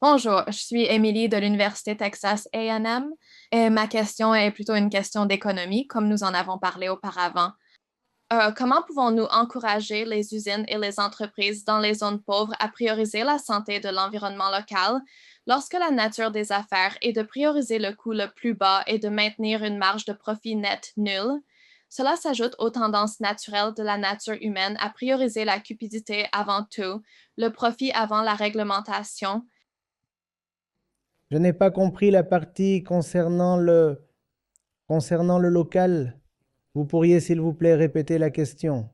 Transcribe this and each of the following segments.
Bonjour, je suis Émilie de l'Université Texas A&M et ma question est plutôt une question d'économie, comme nous en avons parlé auparavant. Comment pouvons-nous encourager les usines et les entreprises dans les zones pauvres à prioriser la santé de l'environnement local lorsque la nature des affaires est de prioriser le coût le plus bas et de maintenir une marge de profit nette nulle? Cela s'ajoute aux tendances naturelles de la nature humaine à prioriser la cupidité avant tout, le profit avant la réglementation. Je n'ai pas compris la partie concernant le local. Vous pourriez, s'il vous plaît, répéter la question.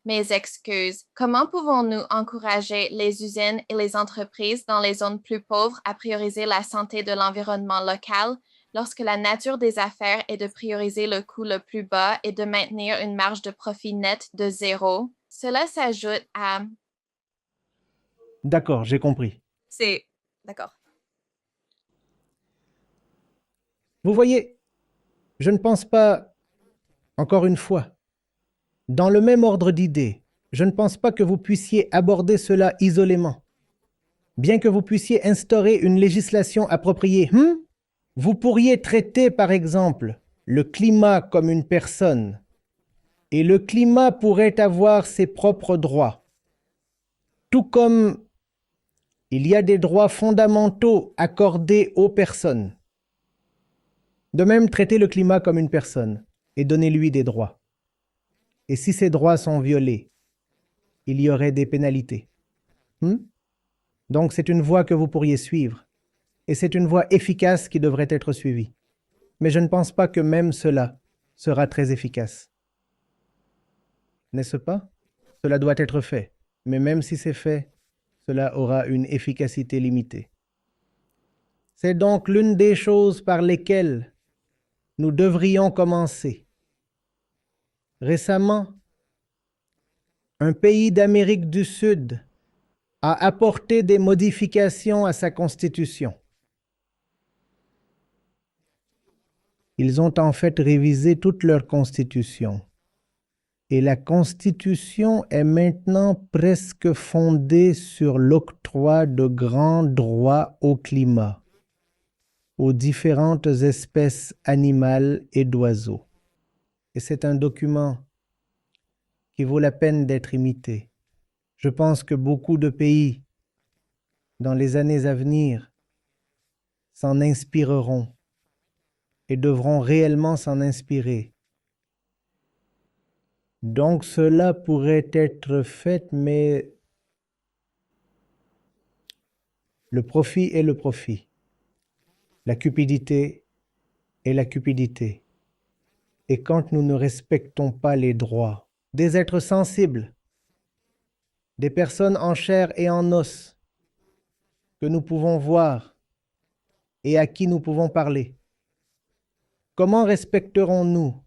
Mes excuses. Comment pouvons-nous encourager les usines et les entreprises dans les zones plus pauvres à prioriser la santé de l'environnement local lorsque la nature des affaires est de prioriser le coût le plus bas et de maintenir une marge de profit net de zéro? Cela s'ajoute à... D'accord, j'ai compris. C'est... D'accord. Vous voyez, je ne pense pas, encore une fois, dans le même ordre d'idées, je ne pense pas que vous puissiez aborder cela isolément. Bien que vous puissiez instaurer une législation appropriée, vous pourriez traiter, par exemple, le climat comme une personne, et le climat pourrait avoir ses propres droits, tout comme il y a des droits fondamentaux accordés aux personnes. De même, traitez le climat comme une personne et donnez-lui des droits. Et si ces droits sont violés, il y aurait des pénalités. Donc c'est une voie que vous pourriez suivre. Et c'est une voie efficace qui devrait être suivie. Mais je ne pense pas que même cela sera très efficace. N'est-ce pas? Cela doit être fait. Mais même si c'est fait, cela aura une efficacité limitée. C'est donc l'une des choses par lesquelles nous devrions commencer. Récemment, un pays d'Amérique du Sud a apporté des modifications à sa constitution. Ils ont en fait révisé toute leur constitution. Et la constitution est maintenant presque fondée sur l'octroi de grands droits au climat, aux différentes espèces animales et d'oiseaux. Et c'est un document qui vaut la peine d'être imité. Je pense que beaucoup de pays, dans les années à venir, s'en inspireront et devront réellement s'en inspirer. Donc cela pourrait être fait, mais le profit est le profit. La cupidité est la cupidité. Et quand nous ne respectons pas les droits des êtres sensibles, des personnes en chair et en os, que nous pouvons voir et à qui nous pouvons parler, comment respecterons-nous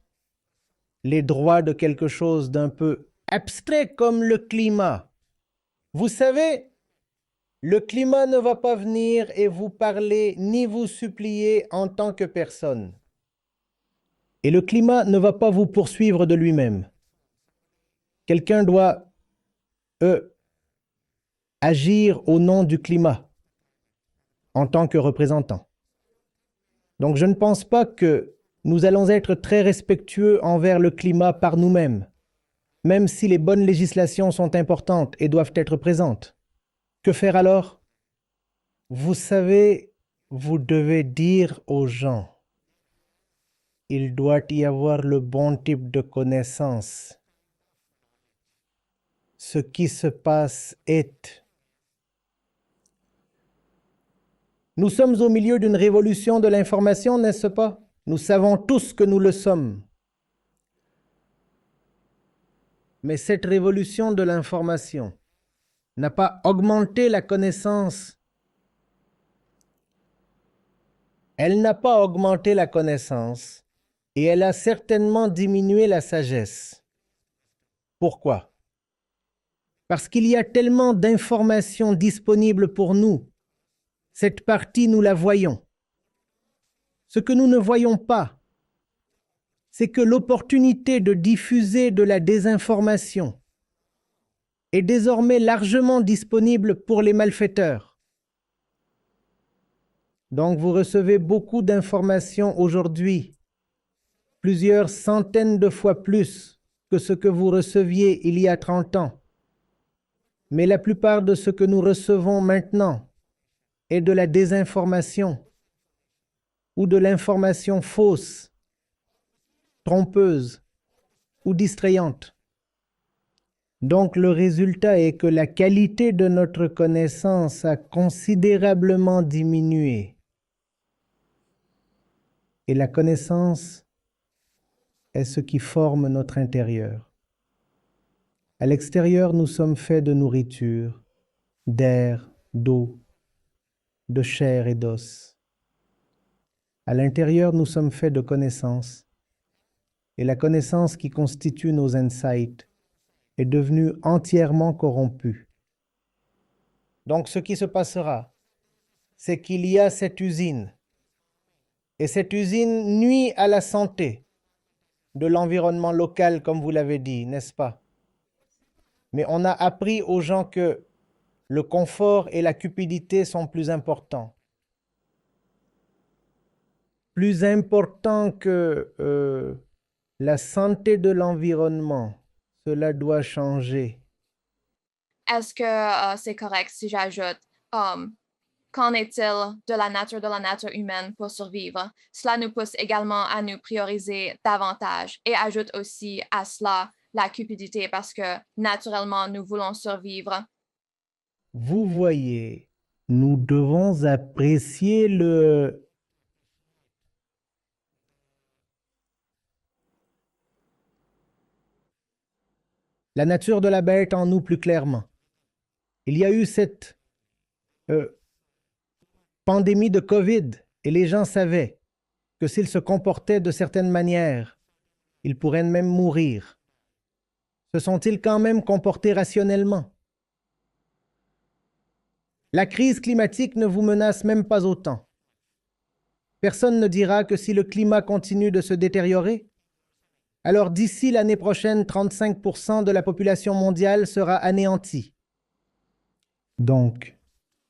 les droits de quelque chose d'un peu abstrait comme le climat? Vous savez, le climat ne va pas venir et vous parler ni vous supplier en tant que personne. Et le climat ne va pas vous poursuivre de lui-même. Quelqu'un doit agir au nom du climat en tant que représentant. Donc je ne pense pas que nous allons être très respectueux envers le climat par nous-mêmes, même si les bonnes législations sont importantes et doivent être présentes. Que faire alors? Vous savez, vous devez dire aux gens, il doit y avoir le bon type de connaissance. Ce qui se passe est. Nous sommes au milieu d'une révolution de l'information, n'est-ce pas? Nous savons tous que nous le sommes. Mais cette révolution de l'information n'a pas augmenté la connaissance. Elle n'a pas augmenté la connaissance et elle a certainement diminué la sagesse. Pourquoi? Parce qu'il y a tellement d'informations disponibles pour nous. Cette partie, nous la voyons. Ce que nous ne voyons pas, c'est que l'opportunité de diffuser de la désinformation est désormais largement disponible pour les malfaiteurs. Donc vous recevez beaucoup d'informations aujourd'hui, plusieurs centaines de fois plus que ce que vous receviez il y a 30 ans. Mais la plupart de ce que nous recevons maintenant est de la désinformation ou de l'information fausse, trompeuse ou distrayante. Donc le résultat est que la qualité de notre connaissance a considérablement diminué. Et la connaissance est ce qui forme notre intérieur. À l'extérieur, nous sommes faits de nourriture, d'air, d'eau, de chair et d'os. À l'intérieur, nous sommes faits de connaissances. Et la connaissance qui constitue nos insights est devenue entièrement corrompue. Donc ce qui se passera, c'est qu'il y a cette usine. Et cette usine nuit à la santé de l'environnement local, comme vous l'avez dit, n'est-ce pas? Mais on a appris aux gens que le confort et la cupidité sont plus importants. Plus importants que la santé de l'environnement. Cela doit changer. Est-ce que c'est correct si j'ajoute qu'en est-il de la nature humaine pour survivre? Cela nous pousse également à nous prioriser davantage et ajoute aussi à cela la cupidité parce que naturellement, nous voulons survivre. Vous voyez, nous devons apprécier la nature de la bête en nous plus clairement. Il y a eu cette pandémie de Covid et les gens savaient que s'ils se comportaient de certaines manières, ils pourraient même mourir. Se sont-ils quand même comportés rationnellement? La crise climatique ne vous menace même pas autant. Personne ne dira que si le climat continue de se détériorer, alors d'ici l'année prochaine, 35% de la population mondiale sera anéantie. Donc,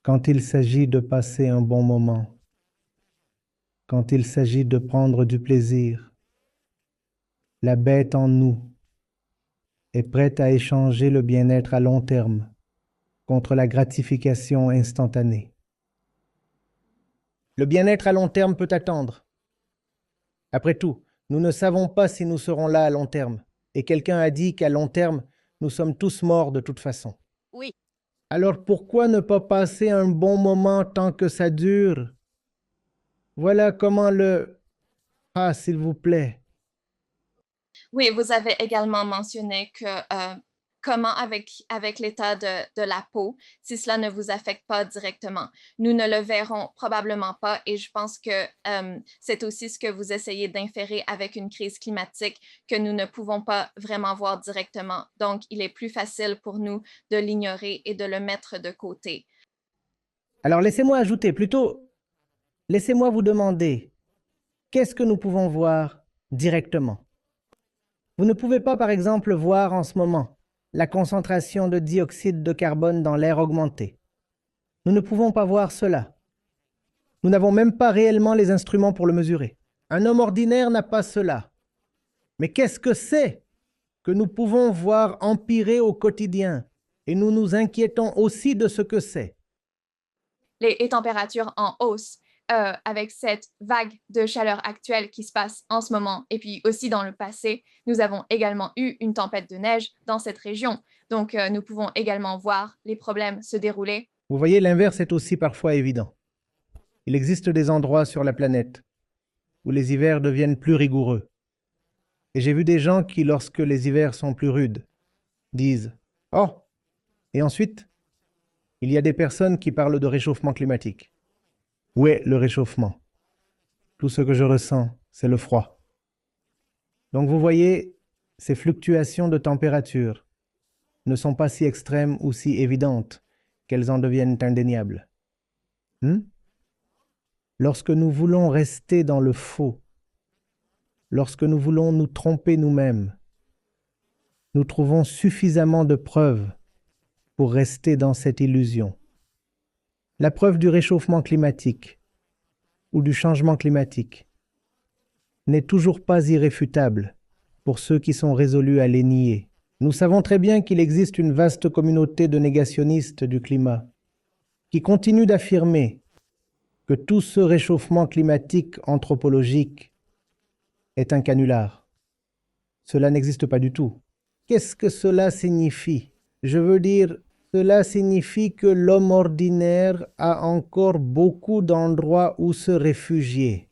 quand il s'agit de passer un bon moment, quand il s'agit de prendre du plaisir, la bête en nous est prête à échanger le bien-être à long terme contre la gratification instantanée. Le bien-être à long terme peut attendre. Après tout, nous ne savons pas si nous serons là à long terme. Et quelqu'un a dit qu'à long terme, nous sommes tous morts de toute façon. Oui. Alors pourquoi ne pas passer un bon moment tant que ça dure? Voilà comment Ah, s'il vous plaît. Oui, vous avez également mentionné que comment avec l'état de la peau, si cela ne vous affecte pas directement. Nous ne le verrons probablement pas et je pense que c'est aussi ce que vous essayez d'inférer avec une crise climatique que nous ne pouvons pas vraiment voir directement. Donc, il est plus facile pour nous de l'ignorer et de le mettre de côté. Alors laissez-moi ajouter, plutôt, laissez-moi vous demander, qu'est-ce que nous pouvons voir directement? Vous ne pouvez pas, par exemple, voir en ce moment la concentration de dioxyde de carbone dans l'air augmenter. Nous ne pouvons pas voir cela. Nous n'avons même pas réellement les instruments pour le mesurer. Un homme ordinaire n'a pas cela. Mais qu'est-ce que c'est que nous pouvons voir empirer au quotidien? Et nous nous inquiétons aussi de ce que c'est. Les températures en hausse avec cette vague de chaleur actuelle qui se passe en ce moment et puis aussi dans le passé, nous avons également eu une tempête de neige dans cette région. Donc, nous pouvons également voir les problèmes se dérouler. Vous voyez, l'inverse est aussi parfois évident. Il existe des endroits sur la planète où les hivers deviennent plus rigoureux. Et j'ai vu des gens qui, lorsque les hivers sont plus rudes, disent « Oh !» Et ensuite, il y a des personnes qui parlent de réchauffement climatique. Où est le réchauffement? Tout ce que je ressens, c'est le froid. Donc vous voyez, ces fluctuations de température ne sont pas si extrêmes ou si évidentes qu'elles en deviennent indéniables. Lorsque nous voulons rester dans le faux, lorsque nous voulons nous tromper nous-mêmes, nous trouvons suffisamment de preuves pour rester dans cette illusion. La preuve du réchauffement climatique ou du changement climatique n'est toujours pas irréfutable pour ceux qui sont résolus à les nier. Nous savons très bien qu'il existe une vaste communauté de négationnistes du climat qui continuent d'affirmer que tout ce réchauffement climatique anthropologique est un canular. Cela n'existe pas du tout. Qu'est-ce que cela signifie? Je veux dire, cela signifie que l'homme ordinaire a encore beaucoup d'endroits où se réfugier.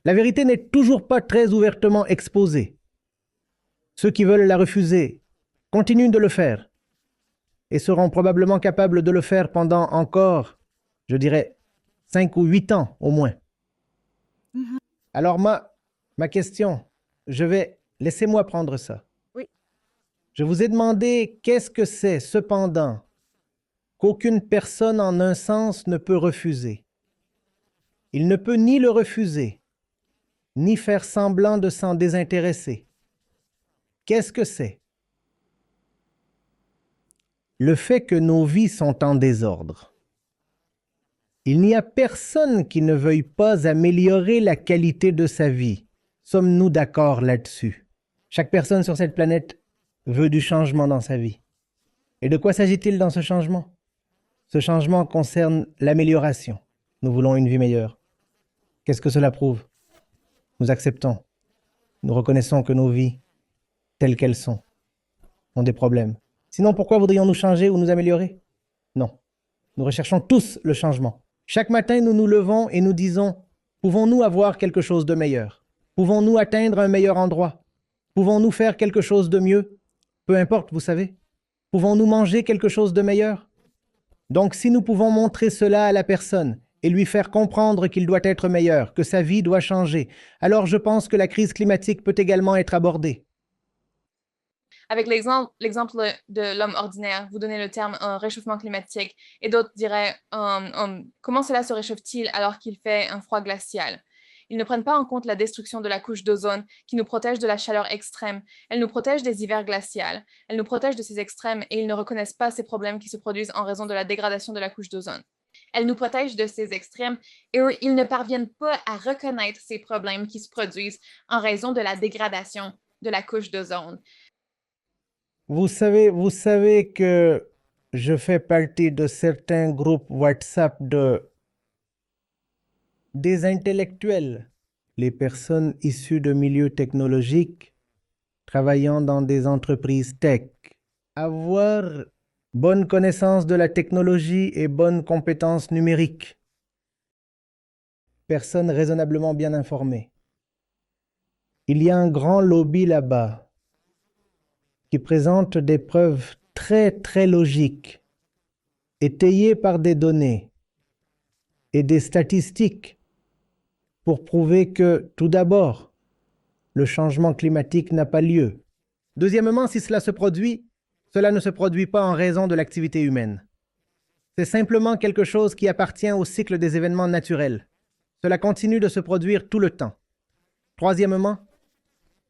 La vérité n'est toujours pas très ouvertement exposée. Ceux qui veulent la refuser continuent de le faire et seront probablement capables de le faire pendant encore, je dirais, 5 ou 8 ans au moins. Alors ma question, laissez-moi prendre ça. Oui. Je vous ai demandé qu'est-ce que c'est cependant qu'aucune personne en un sens ne peut refuser. Il ne peut ni le refuser, ni faire semblant de s'en désintéresser. Qu'est-ce que c'est? Le fait que nos vies sont en désordre. Il n'y a personne qui ne veuille pas améliorer la qualité de sa vie. Sommes-nous d'accord là-dessus? Chaque personne sur cette planète veut du changement dans sa vie. Et de quoi s'agit-il dans ce changement? Ce changement concerne l'amélioration. Nous voulons une vie meilleure. Qu'est-ce que cela prouve? Nous acceptons. Nous reconnaissons que nos vies, telles qu'elles sont, ont des problèmes. Sinon, pourquoi voudrions-nous changer ou nous améliorer? Non. Nous recherchons tous le changement. Chaque matin, nous nous levons et nous disons, pouvons-nous avoir quelque chose de meilleur? Pouvons-nous atteindre un meilleur endroit? Pouvons-nous faire quelque chose de mieux? Peu importe, vous savez. Pouvons-nous manger quelque chose de meilleur? Donc, si nous pouvons montrer cela à la personne et lui faire comprendre qu'il doit être meilleur, que sa vie doit changer, alors je pense que la crise climatique peut également être abordée. Avec l'exemple de l'homme ordinaire, vous donnez le terme réchauffement climatique et d'autres diraient comment cela se réchauffe-t-il alors qu'il fait un froid glacial? Ils ne prennent pas en compte la destruction de la couche d'ozone qui nous protège de la chaleur extrême. Elle nous protège des hivers glaciaux. Elle nous protège de ces extrêmes et ils ne reconnaissent pas ces problèmes qui se produisent en raison de la dégradation de la couche d'ozone. Elle nous protège de ces extrêmes et eux, ils ne parviennent pas à reconnaître ces problèmes qui se produisent en raison de la dégradation de la couche d'ozone. Vous savez que je fais partie de certains groupes WhatsApp des intellectuels, les personnes issues de milieux technologiques, travaillant dans des entreprises tech. Avoir bonne connaissance de la technologie et bonne compétence numérique. Personnes raisonnablement bien informées. Il y a un grand lobby là-bas qui présente des preuves très très logiques, étayées par des données et des statistiques pour prouver que, tout d'abord, le changement climatique n'a pas lieu. Deuxièmement, si cela se produit, cela ne se produit pas en raison de l'activité humaine. C'est simplement quelque chose qui appartient au cycle des événements naturels. Cela continue de se produire tout le temps. Troisièmement,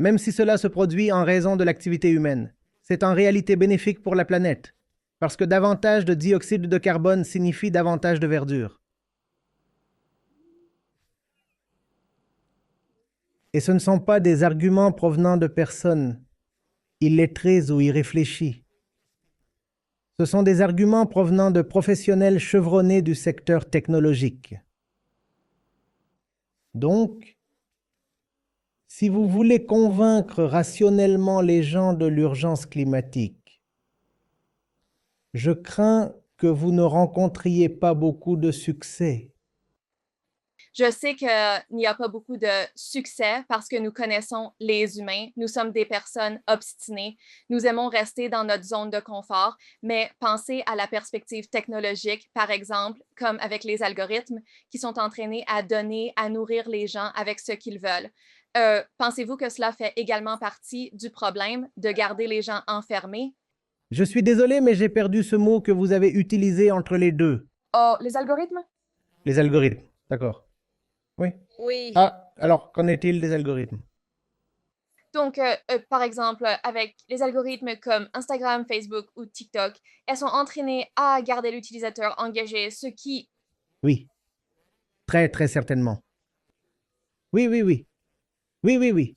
même si cela se produit en raison de l'activité humaine, c'est en réalité bénéfique pour la planète, parce que davantage de dioxyde de carbone signifie davantage de verdure. Et ce ne sont pas des arguments provenant de personnes illettrées ou irréfléchies. Ce sont des arguments provenant de professionnels chevronnés du secteur technologique. Donc, si vous voulez convaincre rationnellement les gens de l'urgence climatique, je crains que vous ne rencontriez pas beaucoup de succès. Je sais qu'il n'y a pas beaucoup de succès parce que nous connaissons les humains. Nous sommes des personnes obstinées. Nous aimons rester dans notre zone de confort, mais pensez à la perspective technologique, par exemple, comme avec les algorithmes qui sont entraînés à donner, à nourrir les gens avec ce qu'ils veulent. Pensez-vous que cela fait également partie du problème de garder les gens enfermés? Je suis désolé, mais j'ai perdu ce mot que vous avez utilisé entre les deux. Oh, les algorithmes? Les algorithmes, d'accord. Oui. Oui. Ah, alors, qu'en est-il des algorithmes? Donc, par exemple, avec les algorithmes comme Instagram, Facebook ou TikTok, elles sont entraînées à garder l'utilisateur engagé, ce qui... Oui. Très, très certainement. Oui, oui, oui. Oui, oui, oui.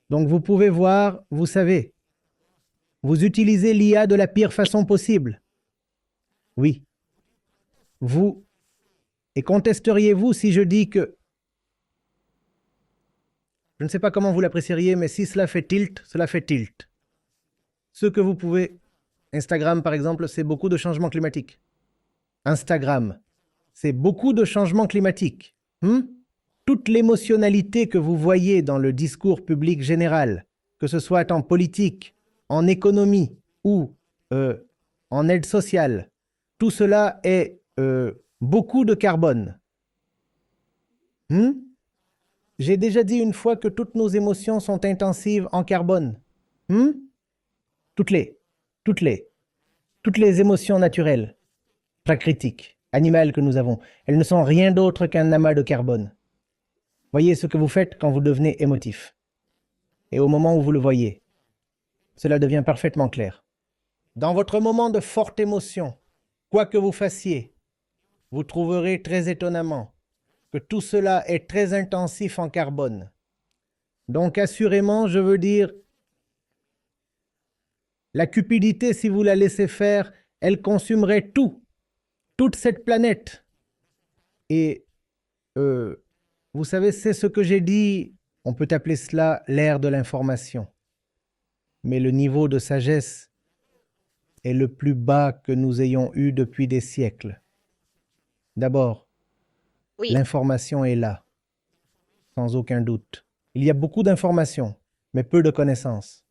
Donc vous pouvez voir, vous savez, vous utilisez l'IA de la pire façon possible. Oui. Vous, et contesteriez-vous si je dis que, je ne sais pas comment vous l'apprécieriez, mais si cela fait tilt, cela fait tilt. Ce que vous pouvez, Instagram par exemple, c'est beaucoup de changements climatiques. Instagram, c'est beaucoup de changements climatiques. Toute l'émotionnalité que vous voyez dans le discours public général, que ce soit en politique, en économie ou en aide sociale, tout cela est beaucoup de carbone. J'ai déjà dit une fois que toutes nos émotions sont intensives en carbone. Toutes les émotions naturelles, prakritiques, animales que nous avons, elles ne sont rien d'autre qu'un amas de carbone. Voyez ce que vous faites quand vous devenez émotif. Et au moment où vous le voyez, cela devient parfaitement clair. Dans votre moment de forte émotion, quoi que vous fassiez, vous trouverez très étonnamment que tout cela est très intensif en carbone. Donc assurément, je veux dire, la cupidité, si vous la laissez faire, elle consumerait toute cette planète. Et vous savez, c'est ce que j'ai dit, on peut appeler cela l'ère de l'information. Mais le niveau de sagesse est le plus bas que nous ayons eu depuis des siècles. D'abord, Oui. L'information est là, sans aucun doute. Il y a beaucoup d'informations, mais peu de connaissances.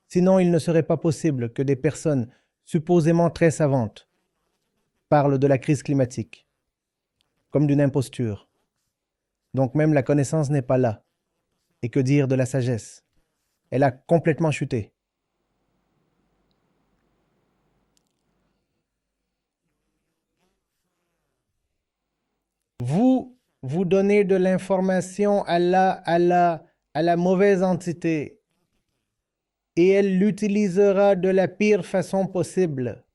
Sinon, il ne serait pas possible que des personnes supposément très savantes parlent de la crise climatique, comme d'une imposture. Donc même la connaissance n'est pas là. Et que dire de la sagesse? Elle a complètement chuté. Vous donnez de l'information à la mauvaise entité et elle l'utilisera de la pire façon possible.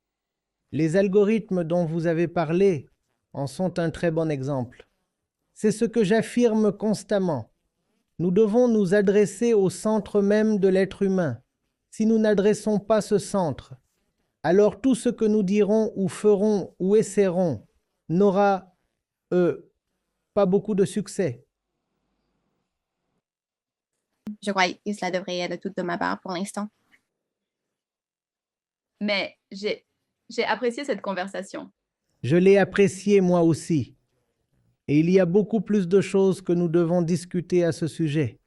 Les algorithmes dont vous avez parlé en sont un très bon exemple. C'est ce que j'affirme constamment. Nous devons nous adresser au centre même de l'être humain. Si nous n'adressons pas ce centre, alors tout ce que nous dirons ou ferons ou essaierons n'aura pas beaucoup de succès. Je crois que cela devrait être tout de ma part pour l'instant. Mais j'ai apprécié cette conversation. Je l'ai apprécié moi aussi. Et il y a beaucoup plus de choses que nous devons discuter à ce sujet.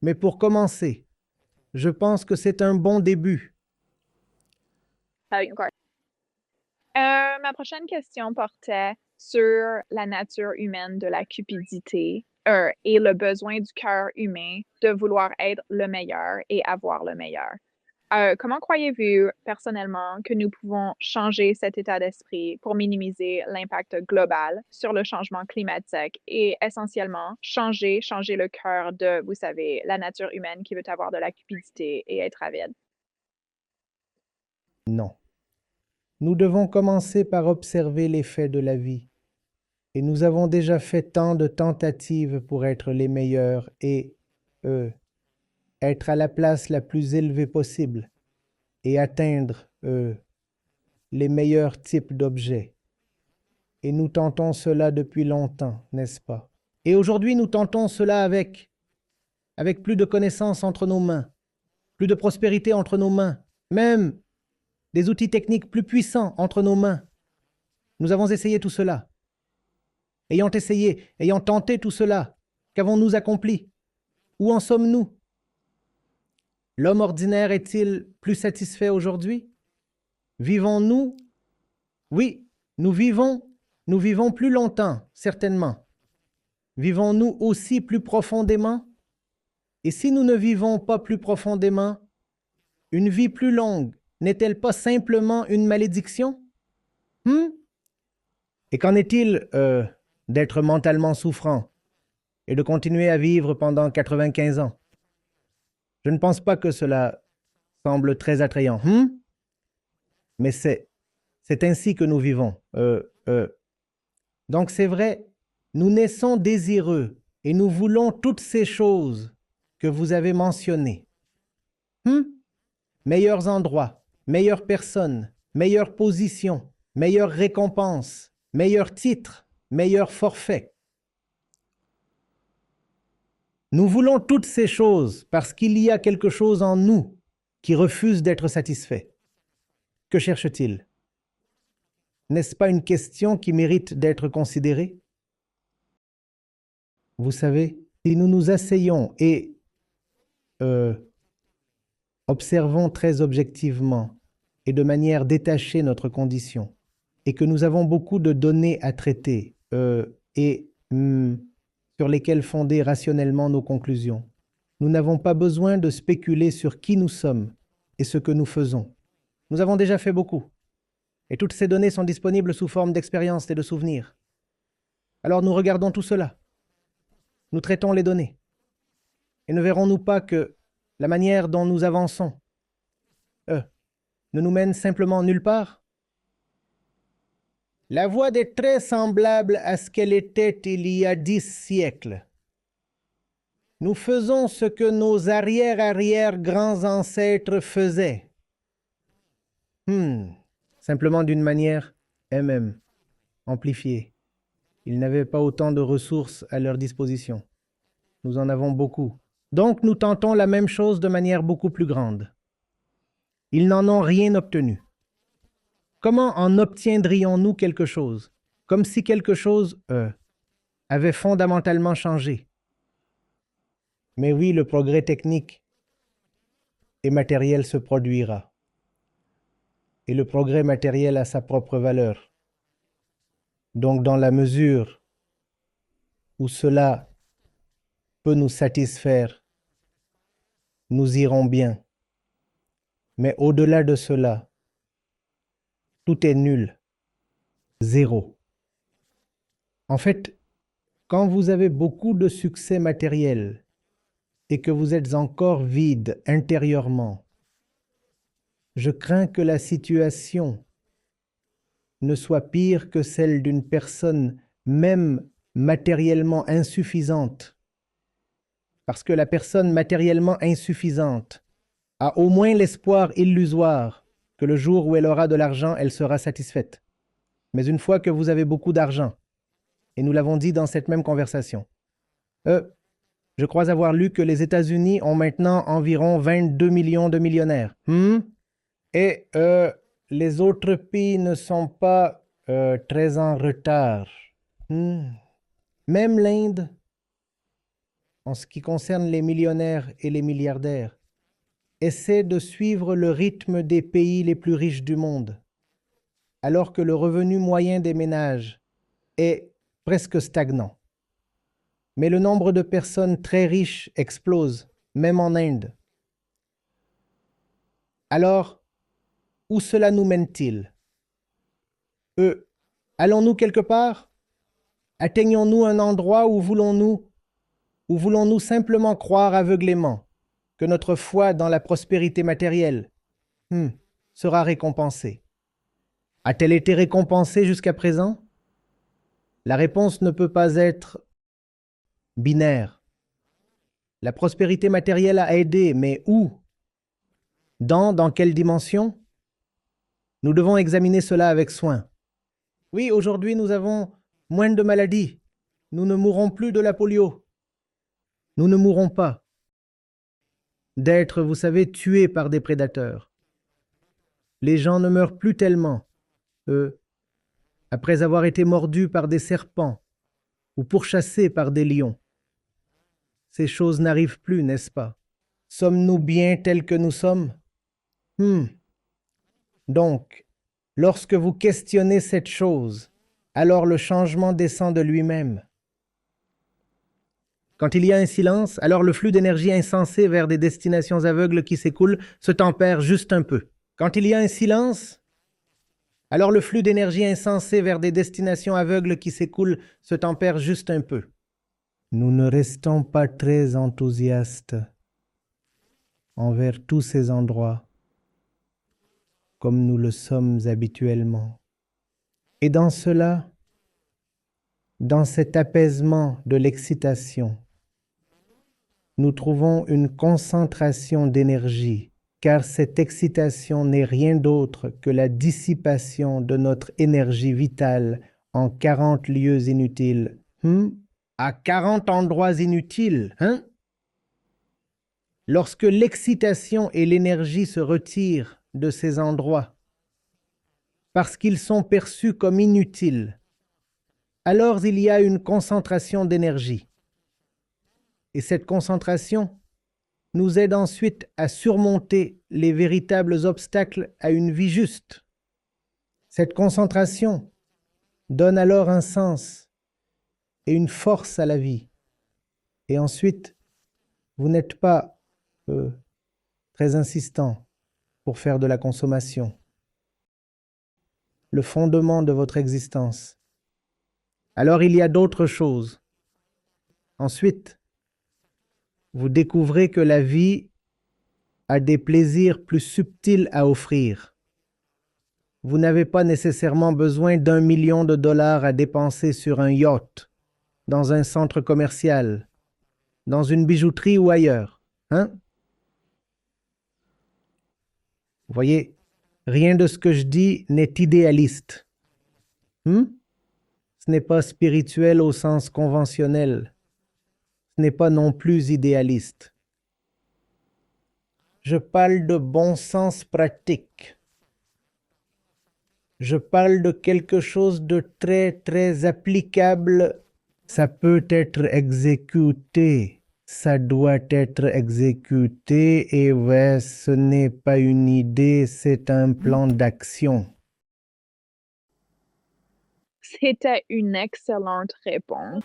Mais pour commencer, je pense que c'est un bon début. Ma prochaine question portait sur la nature humaine de la cupidité et le besoin du cœur humain de vouloir être le meilleur et avoir le meilleur. Comment croyez-vous personnellement que nous pouvons changer cet état d'esprit pour minimiser l'impact global sur le changement climatique et essentiellement changer le cœur de, vous savez, la nature humaine qui veut avoir de la cupidité et être avide? Non. Nous devons commencer par observer les faits de la vie. Et nous avons déjà fait tant de tentatives pour être les meilleurs et être à la place la plus élevée possible et atteindre les meilleurs types d'objets. Et nous tentons cela depuis longtemps, n'est-ce pas? Et aujourd'hui, nous tentons cela avec plus de connaissances entre nos mains, plus de prospérité entre nos mains, même des outils techniques plus puissants entre nos mains. Nous avons essayé tout cela. Ayant tenté tout cela, qu'avons-nous accompli? Où en sommes-nous? L'homme ordinaire est-il plus satisfait aujourd'hui? Vivons-nous? Oui, nous vivons plus longtemps, certainement. Vivons-nous aussi plus profondément? Et si nous ne vivons pas plus profondément, une vie plus longue n'est-elle pas simplement une malédiction? Et qu'en est-il d'être mentalement souffrant et de continuer à vivre pendant 95 ans? Je ne pense pas que cela semble très attrayant. Mais c'est ainsi que nous vivons. Donc c'est vrai, Nous naissons désireux et nous voulons toutes ces choses que vous avez mentionnées. Meilleurs endroits, meilleures personnes, meilleure position, meilleure récompense, meilleur titre, meilleur forfait. Nous voulons toutes ces choses parce qu'il y a quelque chose en nous qui refuse d'être satisfait. Que cherche-t-il? N'est-ce pas une question qui mérite d'être considérée? Vous savez, si nous nous asseyons et observons très objectivement et de manière détachée notre condition, et que nous avons beaucoup de données à traiter sur lesquelles fonder rationnellement nos conclusions, nous n'avons pas besoin de spéculer sur qui nous sommes et ce que nous faisons. Nous avons déjà fait beaucoup. Et toutes ces données sont disponibles sous forme d'expériences et de souvenirs. Alors nous regardons tout cela. Nous traitons les données. Et ne verrons-nous pas que la manière dont nous avançons ne nous mène simplement nulle part? La voie est très semblable à ce qu'elle était il y a 10 siècles. Nous faisons ce que nos arrière-arrière-grands ancêtres faisaient. Simplement d'une manière amplifiée. Ils n'avaient pas autant de ressources à leur disposition. Nous en avons beaucoup. Donc nous tentons la même chose de manière beaucoup plus grande. Ils n'en ont rien obtenu. Comment en obtiendrions-nous quelque chose? Comme si quelque chose avait fondamentalement changé. Mais oui, le progrès technique et matériel se produira. Et le progrès matériel a sa propre valeur. Donc dans la mesure où cela peut nous satisfaire, nous irons bien. Mais au-delà de cela, tout est nul, zéro. En fait, quand vous avez beaucoup de succès matériel et que vous êtes encore vide intérieurement, je crains que la situation ne soit pire que celle d'une personne même matériellement insuffisante. Parce que la personne matériellement insuffisante a au moins l'espoir illusoire que le jour où elle aura de l'argent, elle sera satisfaite. Mais une fois que vous avez beaucoup d'argent, et nous l'avons dit dans cette même conversation, je crois avoir lu que les États-Unis ont maintenant environ 22 millions de millionnaires. Et les autres pays ne sont pas très en retard. Même l'Inde, en ce qui concerne les millionnaires et les milliardaires, essaie de suivre le rythme des pays les plus riches du monde, alors que le revenu moyen des ménages est presque stagnant. Mais le nombre de personnes très riches explose, même en Inde. Alors, où cela nous mène-t-il? Allons-nous quelque part? Atteignons-nous un endroit où voulons-nous simplement croire aveuglément que notre foi dans la prospérité matérielle sera récompensée? A-t-elle été récompensée jusqu'à présent? La réponse ne peut pas être binaire. La prospérité matérielle a aidé, mais où? Dans quelle dimension? Nous devons examiner cela avec soin. Oui, aujourd'hui nous avons moins de maladies. Nous ne mourrons plus de la polio. Nous ne mourrons pas d'être, vous savez, tués par des prédateurs. Les gens ne meurent plus tellement, après avoir été mordus par des serpents ou pourchassés par des lions. Ces choses n'arrivent plus, n'est-ce pas? Sommes-nous bien tels que nous sommes? Donc, lorsque vous questionnez cette chose, alors le changement descend de lui-même. Quand il y a un silence, alors le flux d'énergie insensé vers des destinations aveugles qui s'écoulent se tempère juste un peu. Quand il y a un silence, alors le flux d'énergie insensé vers des destinations aveugles qui s'écoulent se tempère juste un peu. Nous ne restons pas très enthousiastes envers tous ces endroits, comme nous le sommes habituellement. Et dans cela, Dans cet apaisement de l'excitation, nous trouvons une concentration d'énergie, car cette excitation n'est rien d'autre que la dissipation de notre énergie vitale en 40 lieux inutiles. À 40 endroits inutiles, hein? Lorsque l'excitation et l'énergie se retirent de ces endroits, parce qu'ils sont perçus comme inutiles, alors il y a une concentration d'énergie. Et cette concentration nous aide ensuite à surmonter les véritables obstacles à une vie juste. Cette concentration donne alors un sens et une force à la vie. Et ensuite, vous n'êtes pas très insistant pour faire de la consommation. Le fondement de votre existence. Alors il y a d'autres choses. Ensuite, vous découvrez que la vie a des plaisirs plus subtils à offrir. Vous n'avez pas nécessairement besoin d'1 million de dollars à dépenser sur un yacht, dans un centre commercial, dans une bijouterie ou ailleurs, hein? Vous voyez, rien de ce que je dis n'est idéaliste. Ce n'est pas spirituel au sens conventionnel. Ce n'est pas non plus idéaliste. Je parle de bon sens pratique. Je parle de quelque chose de très, très applicable. Ça peut être exécuté. Ça doit être exécuté et ouais, ce n'est pas une idée, c'est un plan d'action. C'était une excellente réponse.